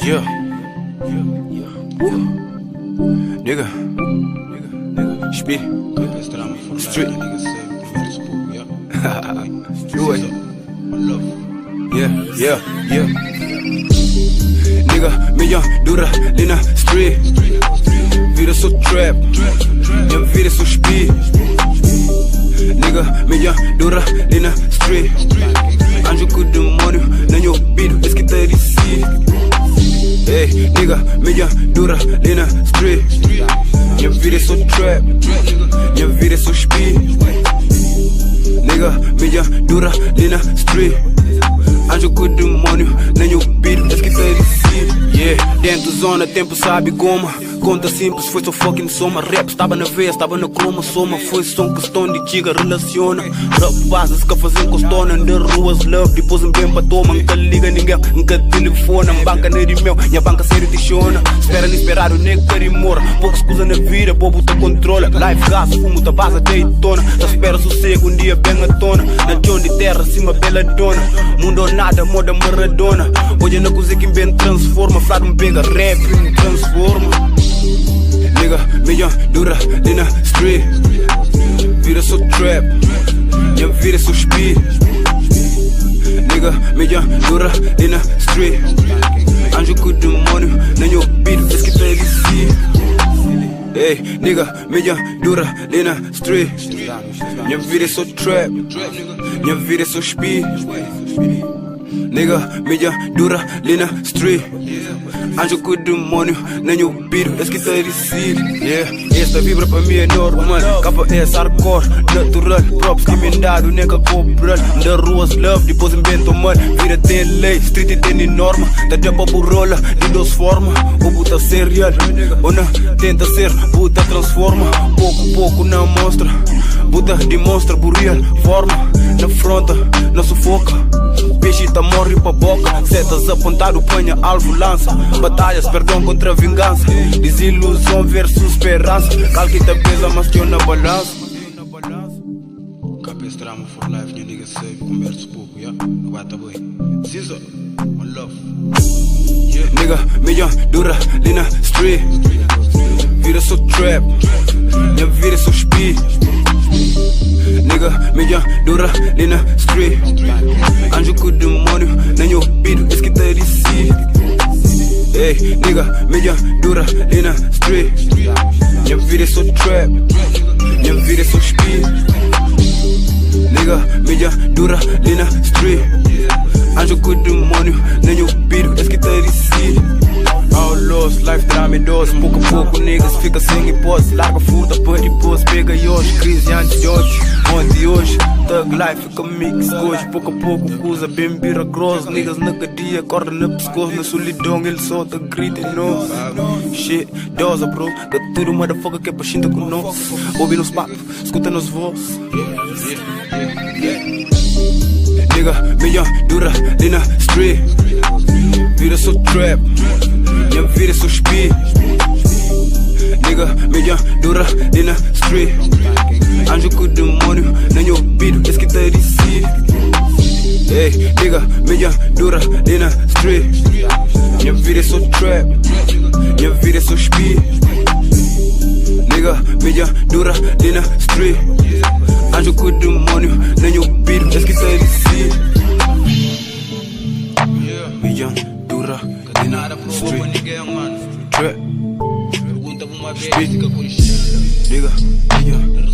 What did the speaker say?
Yeah. Woo. Nigga. Speed. Street. Do it. Yeah. Nigga, milhão dura ali na street. Vida sou trap, minha vida sou speed. Nigga, milhão dura ali na street. Anjo com o demônio, nem ouvido, esse que tá de si. Hey, nigga, milhão dura ali na street. Minha vida sou trap, minha vida sou speed. Nigga, milhão dura ali na street. Anjo com o demônio, nem ouvido, esse que tá de si. Yeah, dentro zona, tempo sabe como. Conta simples, foi só fucking soma. Rap estava na veia, estava na croma. Soma, foi só questão de chica, relaciona. Rap bases que fazem costona. De ruas love, depois em bem pra toma. Nunca liga ninguém, nunca telefona. Banca nem de meu, minha banca sério te chona. Espera nem esperar o nego quer ir mora. Pouca escusa na vida, bobo te controla. Life gas, fumo, tá base deitona. Tá espera sossego, um dia bem à tona. Na chão de terra, cima bela dona. Mundo ou nada, moda Maradona. Hoje na coisa que bem transforma. Flado me pega, rap me transforma. Nigga, milhão dura ali na street. Vida sou trap, minha vida sou speed. Nigga, milhão dura ali na street. Anjo com o demônio, nem ouvido, esse que tá de si. Hey, nigga, milhão dura ali na street. Minha vida sou trap, minha vida sou speed. Nigga, milhão dura ali na street. Anjo com o demônio, nem ouvido, esse que tá de si. Yeah, esta vibra pra mim é normal. KS hardcore, natural. Props emendado, nega cobrar. Da ruas love, depois invento mal. Vida tem lei, street tem norma. Da japa burrola, de duas formas. Ou puta ser real, ou não, tenta ser, puta transforma. Pouco não mostra, puta demonstra por real forma. Na fronta, não sufoca. Peixe tá morre pra boca. Setas apontado, panha, alvo, lança. Batalhas, perdão contra a vingança. Desilusão versus esperança. Calquita pesa, mas teu na balança. KS drama for life, new niggas say, converso pouco, yeah? Agora tá bem. Caesar, one love. Nigga, milhão dura ali na street. Vida sou trap, minha vida sou speed. Nigga, milhão dura ali na street. Anjo com o demônio, nem ouvido, esse que tá de si. Hey, nigga, milhão dura ali na street. Minha vida sou trap, minha vida sou speed. Nigga, milhão dura ali na street. Anjo com o demônio, nem ouvido, esse que tá de si. All lost, life drama e dose. Pouco a pouco niggas fica sem hipótese. Larga furta, põe de pose, pega e hoje. Crise antes de hoje, ontem e hoje. Thug life fica mix hoje. Pouco a pouco usa bem bira gross. Niggas na cadeia, corda no pescoço. Na solidão ele solta, grita e nós. Shit, dosa bro. Que tudo motherfucker que é pra xinta com nós. Ouve nos papos, escuta nos vozes. Nigga, milhão dura ali na street. Vida sou trap, minha vida sou speed. Nigga, milhão dura ali na street. Anjo com o demônio, nem ouvido, esse que tá de si. Hey, nigga, milhão dura ali na street. Minha vida sou trap, minha vida sou speed. Nigga, milhão dura ali na street. Anjo com o demônio, nem ouvido, esse que tá de si. Milhão dura ali na street. Trap, speed. Nigga, milhão